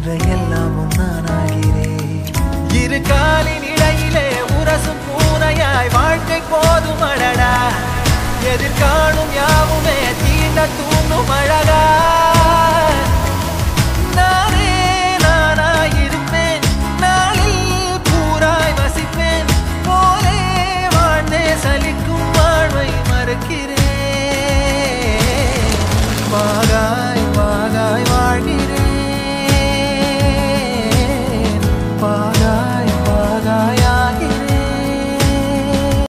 எல்லாமும் நானாகிறேன். இரு காலின் இடையிலே உரசும் பூனையாய் வாழ்க்கை போதும் அழடா. எதிர்காணும் யாவுமே தீண்ட தூண்டும் அழகா. நானே நானாயிருப்பேன், நாளில் பூராய் வசிப்பேன். போலே வாழ்ந்தே சலிக்கும் வாழ்வை மறுக்கிறேன். மாகாய்